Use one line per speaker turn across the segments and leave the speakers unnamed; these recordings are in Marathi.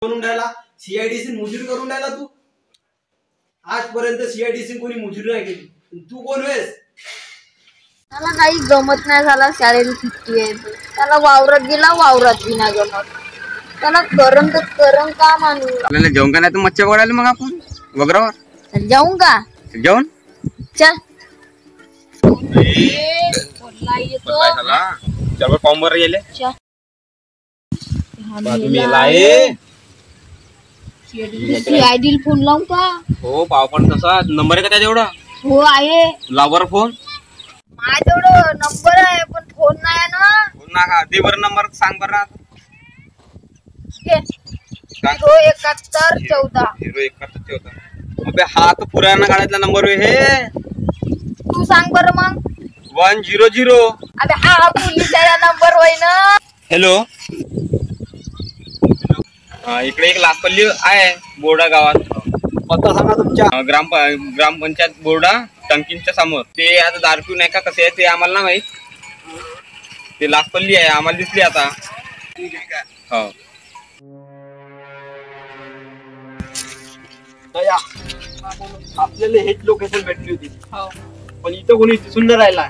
करून राहिला, सीआयडीसी मजुरी करून राहिला तू. आजपर्यंत सीआयडीसी कोणी मजुरी नाही केली, तू कोण आहेस?
त्याला काही गमत नाही झाला, शाळेला सुट्टी आहे. त्याला वावरात गेला, वावरात बी नाही गमत. त्याला करम तर करम का मानू.
आपल्याला जेवण का नाही तर मच्छी पकडायला मग आपण वगैरे
जाऊन का
जेवण
चल.
चल कॉम्बर गेले
सीआयडी फोन लावून का?
हो पाव पण तसा नंबर आहे का त्याचा एवढा?
हो आहे.
लावर फोन
माझ्याकडं नंबर आहे पण फोन नाही ना.
फोन ना का दे बरं नंबर सांग बरं.
07114.
अबे हा तर पुराणा काळातला नंबर आहे.
तू सांग बरं मग.
100.
अबे हा पोलिसाचा नंबर होय ना.
हॅलो इकडे एक लाखपल्ली आहे बोर्डा गावात.
पत्ता सांगा तुमच्या.
ग्रामपंचायत बोर्डा टंकींच्या समोर. ते आता दारू नाही का कसे आहे ते आम्हाला ना माहित. ते लाखपल्ली आहे आम्हाला दिसली आता. हो
आपल्याला हेच लोकेशन भेटली होती पण इथं कोणी दिसून नाही राहिला.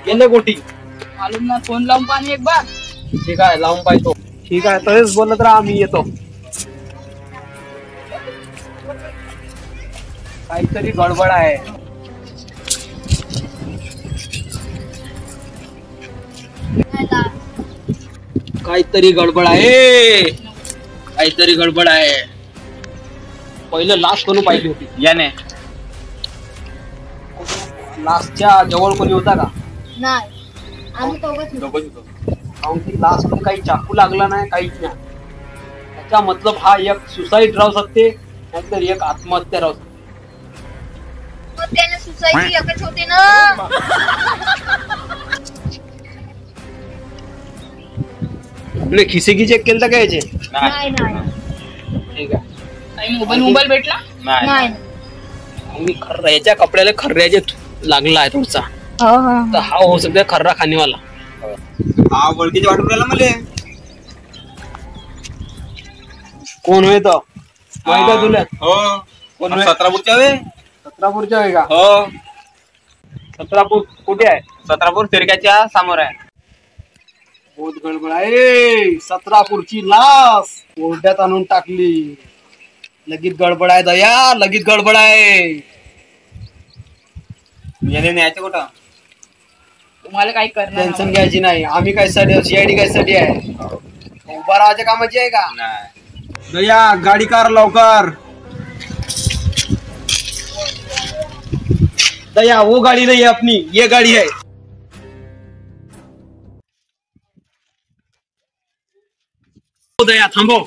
गेलं कोठी
मालूम ना. फोन लावून पाणी एक बार.
ठीक आहे लावून पाहतो. ठीक आहे तसेच बोलत राहा, आम्ही येतो. काहीतरी गडबड आहे. काहीतरी गडबड आहे. काहीतरी गडबड आहे. पहिलं लास्ट करून पाहिली होती
याने.
लास्टच्या जवळ कोणी होता का?
नाही आम्ही दोघंच होतो.
लास्ट मध्ये काही चाकू लागला नाही, काहीच नाही. त्याचा मतलब हा एक सुसाईड राहू शकते नाहीतर एक आत्महत्या राहू शकते.
त्याने सुसाईड एकच होते ना.
तुला खिसे चेक केलं का याचे?
नाही नाही.
ठीक आहे.
मोबाईल भेटला नाही.
मी खर्राच्या कपड्याला खर्राचे लागला आहे थोडसा. तर हा हो सकता खर्रा खाणेवाला.
हा ओळखीचे वाटून राहिला मला.
कोण होय तो माहित आहे तुला?
हो
कोण?
17पूरच्या वे.
17पूरच्या आहे का?
हो
17पूर कुठे आहे?
17पूर तिरक्याच्या समोर आहे.
बहुत गडबड आहे. 17पूरची लास ओढ्यात आणून टाकली. लगेच गडबड आहे दया, लगेच गडबड आहे.
याने न्यायचं कुठं?
तुम्हाला काही करणार
टेन्शन घ्यायची नाही. आम्ही काय सीआयडी काय साठी आहे? उभा राहायच्या कामाची आहे का? दया गाडी कार लवकर. दया वो गाड़ी नहीं है अपनी, ये गाड़ी है. दया थांबो.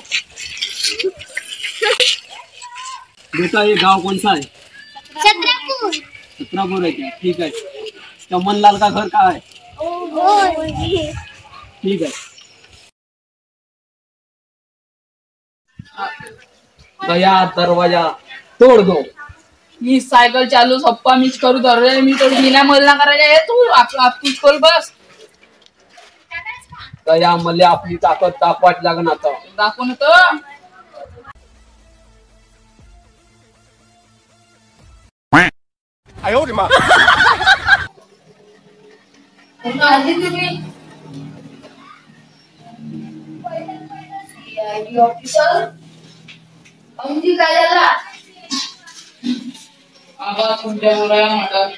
बेटा ये गांव कौन सा है?
छत्रपूर.
छत्रपूर है क्या? ठीक है. चमनलाल का घर कहाँ है? ठीक है. दया दरवाजा तोड़ दो.
मी सायकल चालू सप्पा मीच करू दर मी तो बिना मला करायला आहे. तू तूच कर बस.
दया मला आपली ताकद दाखवाच लागण आता.
दाखवून तर
सीआयडी ऑफिसर आमची काय झाला?
आवाज तुमच्या बोलायला म्हणतात.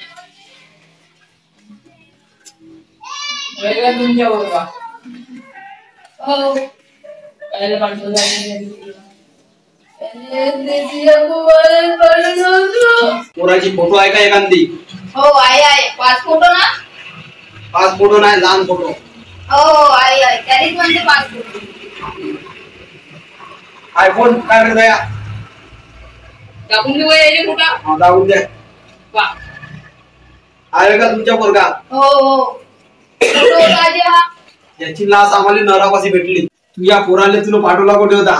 वेगळा तुमच्या बोलवा.
हो
काय पाठवलं जाईल.
पोराची फोटो आहे का एखादी?
हो आहे. 5 फोटो ना?
5 फोटो नाही, लहान फोटो.
हो आहे. त्यारीच म्हणजे 5 फोटो.
आयफोन काय रे दया?
दाखवून देऊ यायले कुठं?
दाखवून द्या. आहे का तुमच्या पोरगा?
हो फोटो काढे हा.
याची लास आम्हाला नरापाशी भेटली. तू या पोराले तुला पाठवला कुठे होता?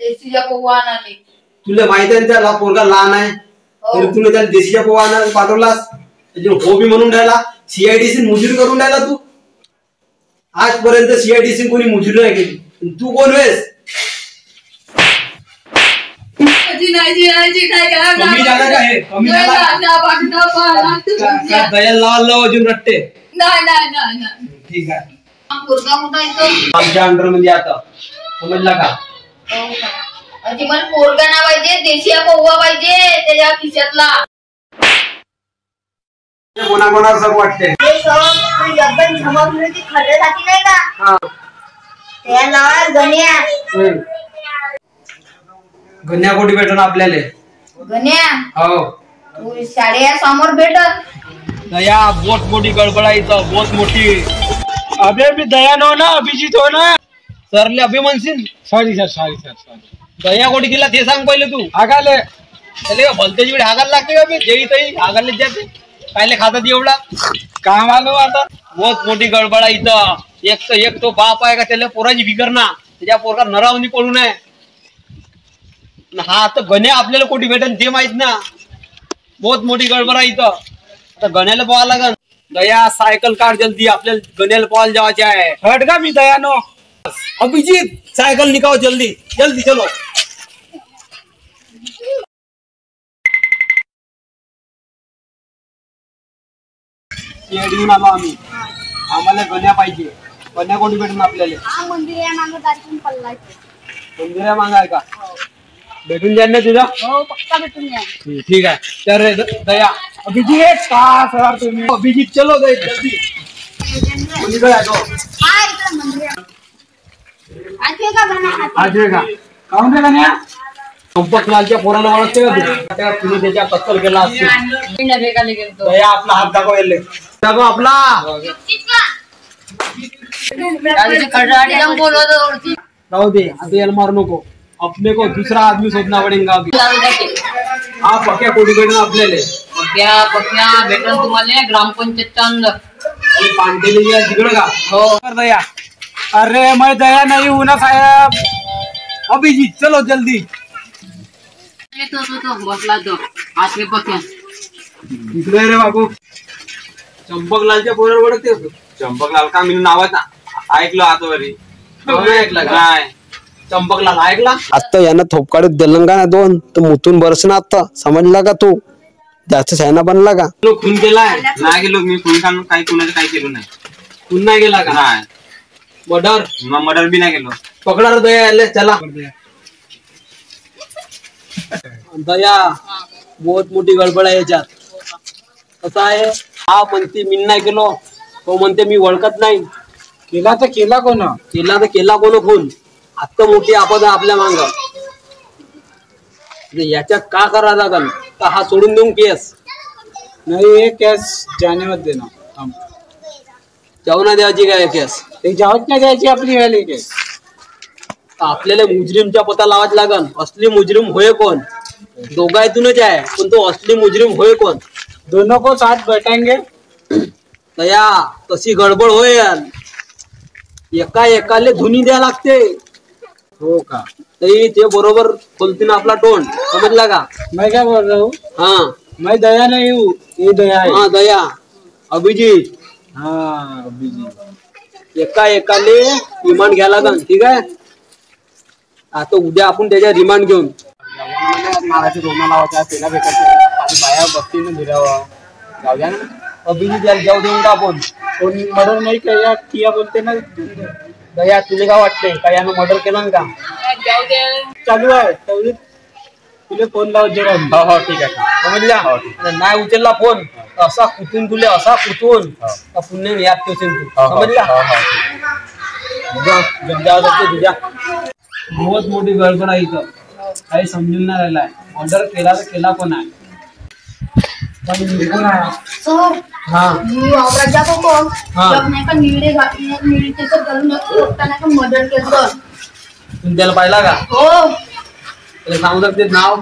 देशीच्या पोवान आले.
तुला माहित आहे त्याला पोरगा लहान आहे तरी तुला त्याला देशीच्या पोवान पाठवलास. त्याची हॉबी म्हणून राहिला. सीआयडीसी मजुरी करून राहिला तू. आजपर्यंत सीआयडीसी कोणी मजुरी नाही केली, तू कोण आहेस? कमी झाला का हे? कमी झाला दया लाव अजून रट्टे. ठीक आहे
पोरगा मोठा येतो
आमच्या अंडर मध्ये आता समजला का?
मला पोरगा ना पाहिजे, देशी पौवा पाहिजे त्याच्या खिशातला.
कोणाकोणाला सब वाटते
एकदम झमकण्याची खड्यासाठी नाही का त्याला गण्या.
गण्या कोटी भेटून आपल्याला
गण्या
हो
तू शाळेया समोर भेटत.
दया बहुत मोठी गडबड आहे इथं, बहुत मोठी.
अबे मी दयान हो ना, अभिजित हो ना.
सरले अभिमनसिन
सॉरी सर.
दया कोटी दिला ते सांग पहिले तू.
आगाले
त्याला भलतेची वेळ हागायला लागते का बे? जेही तही हागायला जाते. कायले खातात एवढा?
काम आलो आता.
बहुत मोठी गडबड आहे इथं. एक तो बाप आहे का त्याला पोराची फिकर ना, त्याच्या पोरगा नरावनी पडू नये. हा आता गण्या आपल्याला कोटी भेटेल ते माहित ना. बहुत मोठी गडबड आहे इथं. आता गण्याला पोहा लागल. दया सायकल काढ जल्दी, आपल्याला गण्याला पोहायला जावायचे आहे.
हट का मी दयानो.
अभिजीत सायकल निकाल जल्दी जल्दी चलो. येऊन आलो आम्ही. आम्हाला गण्या पाहिजे. गण्या कोणी भेटून आपल्याला? मंदिरा मागाय का? भेटून जाईल ना तुझा?
हो पक्का भेटून या.
ठीक आहे. तर दया
अभिजित का सर तुम्ही?
अभिजीत चलो दे जल्दी. मंदिर आहे तो. आज का
काहून रे गण्या?
चंपकलालच्या पोराला ओळखते का तू? त्या तुम्ही त्याच्या कत्तल केला असते. दया आपला हात दाखव याले. दाखव आपला. राहू दे आता याला मारू नको. अपने को दूसरा आदमी शोधना पडेगा अभी. हा पक्या कोटी भेटून आपल्याला
भेटून तुम्हाला ग्रामपंचायतच्या अंदर
पांढरेली तिकडं का?
हो दया. अरे मैं दया नहीं हूं ना साहेब.
अभिजीत चलो जल्दी.
तो बसला तो आठवे पक्या.
इकडे रे बाबू. चंपकलालच्या पोरावर ओळखते होतो.
चंपकलाल का मी नावाचा ऐकलं आतावरी
ऐकला का?
नाही.
चंपकलाल ऐकला?
आता यानं थोपकाडीत दिलं का ना दोन तर मुतून बरसना. आता समजला का तू? जास्त शहाणा बनला का?
तो खून केलाय?
नाही गेलो मी कोण काही कुणाचं काही केलं नाही.
खून नाही गेला का?
नाही
मर्डर?
मर्डर बी नाही गेलो.
पकडा रे दया याले. चला दया बहुत मोठी गडबड आहे याच्यात. कसं आहे? हा म्हणते मी नाही केलो, तो म्हणते मी ओळखत नाही.
केला तर केला कोण?
केला तर केला कोण खून? आता मोठी आपद आहे आपल्या मांग. याच्यात का करा लागल? तर हा सोडून देऊन केस
नहीं ये केस जाने मत देना. हम
जाऊ ना द्यायची काय केस?
ते जाऊच नाही द्यायची आपली वाली केस.
आपल्याला मुजरिमचा पता लावाच लागल. असली मुजरिम होय कोण? दोघायतूनच आहे, पण तो असली मुजरिम होय कोण?
दोनों को साथ बैठाएंगे.
दया तशी गडबड होईल. एका एकाले धुनी द्या लागते.
हो का?
तरी ते बरोबर खोलतीन आपला तोंड. समजला का?
मैं क्या बोल रहा हूँ?
हाँ
मैं दया नहीं हूँ, ये दया है.
हाँ दया. अभिजीत
हाँ अभिजीत.
एका एकाले रिमांड घ्या लागल. ठीक आहे? आता उद्या आपण त्याच्या रिमांड घेऊन
मारायचे दोन लावायच्या पेला भेटायचे बाया बसतीने भिरावा जाऊया ना.
अभिजीत याला जाऊ देऊन का आपण?
कोण मर्डर नाही किया बोलते ना.
दया तुला काय वाटतंय? का यानं मर्डर केलं का?
चालू आहे तेवढी तुले फोन लावत जरा.
हो ठीक आहे. समजला? नाही उचलला फोन असा कुठून तुले असा कुठून पुण्य याद ठेवशील तू. समजला? तुझ्या बहुत मोठी गडबड आहे इथं. काही समजून नाही राहिलाय. ऑर्डर केला तर केला पण आहे.
सर
हा
मी वावरात जात होतो.
हा.
जग नाही का निळे निळे त्याचं घालून नाही का मदर केलं.
तुम्ही त्याला पाहिला का?
हो
त्याला सांगू शकते नाव?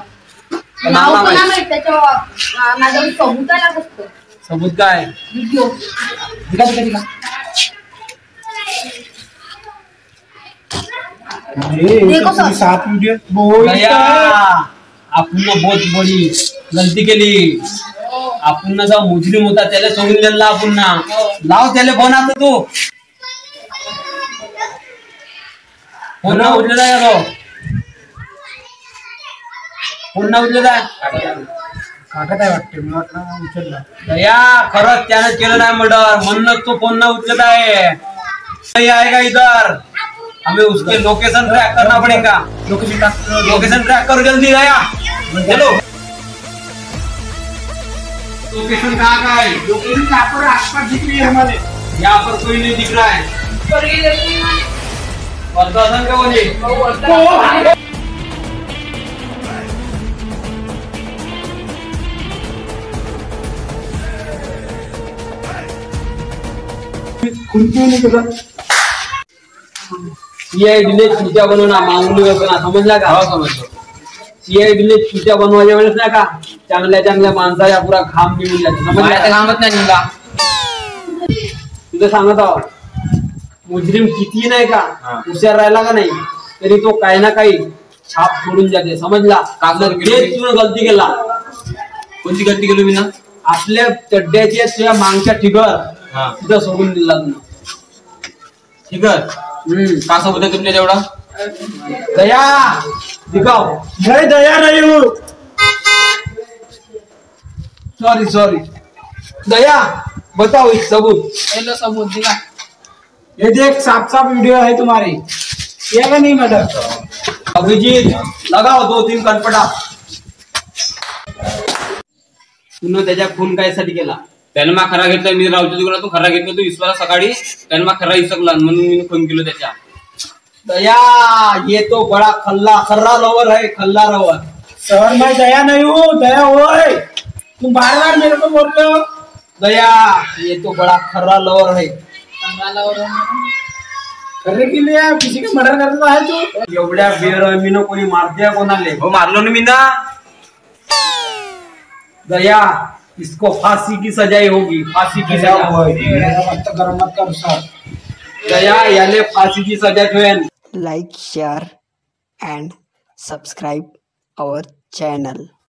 नाव पण नाही माहित त्याच्या. माझ्या सबूत आहे ना फक्त.
सबूत काय?
व्हिडिओ. देखो सर.
सात वीडियो
दया आपण बहुत बडी गलती केली. आपण जो मुजरिम होता त्याला सोडून दिला. आपण लाव त्याला फोन. आता तू फोन उचलला का तो?
फोन ना उचलला
काटत आहे वाटते मी वाटलं उचलला.
दया खरंच त्याने केलं नाही मर्डर म्हणूनच तो फोन ना उचलत आहे. नहीं आएगा इधर, हमें उसके लोकेशन ट्रैक करना पड़ेगा. लोकेशन ट्रैक करो जल्दी दया. चलो लोकेशन कहाँ का है?
लोकेशन यहाँ पर आसपास दिख रही है हमारे.
यहाँ पर कोई नहीं दिख रहा है. वर्धासन का बोले सीआईडी ने चुट्या बनवणार मांगली वगैरे समजला का? समजलो. सीआईडी ने चुट्या बनवायच्या वेळेस नाही का चांगल्या चांगल्या माणसाच्या पुरा घाम निघून जाते. समजला?
कामच नाही निघा.
तुझं सांगत आहो मुजरीम किती नाही का हुशार राहिला का नाही तरी तो काही ना काही छाप सोडून जाते. समजला? तुला गलती केला.
कोणती गलती केली मी ना?
आपल्या चड्ड्याच्या तुझ्या मागच्या ठिगर तिथं सोडून दिला तुला.
ठीक आहे. का सोबत आहे तुमच्या तेवढा?
दया दिखाओ.
नहीं दया नहीं हूँ.
सॉरी सॉरी दया बताओ एक सबूत.
पहले सबूत दिला.
ये देख साफ साफ वीडियो है तुम्हारी. ये का नहीं मैडम?
अभिजीत लगाओ 2-3 कनपटा. तुला त्याच्या खून कायसाठी केला?
त्यानं मा खरा घेतला. मी रावच्या दुकानातून खरा घेतला. तो विश्वाला सकाळी त्यानं मा खरा इसकला म्हणून मी फोन केलो त्याच्या.
दया ये तो बड़ा खर्रा लवर है. खल्ला लवर.
सर मैं दया नहीं हूँ. दया वो है. तुम बार बार मेरे को बोल रहे हो.
दया ये तो बड़ा खर्रा लवर है.
करने के लिए किसी का मर्डर करता है तू.
एवढ्या बेरहमीनं कोणी मारत्या कोणाले?
हो मारलो ना मी ना.
दया इसको फांसी की सजाई होगी. फांसी की सजा.
गरम मत कर सर.
दया याले फांसीची सजा ठेवेन.
Like, share and subscribe our channel.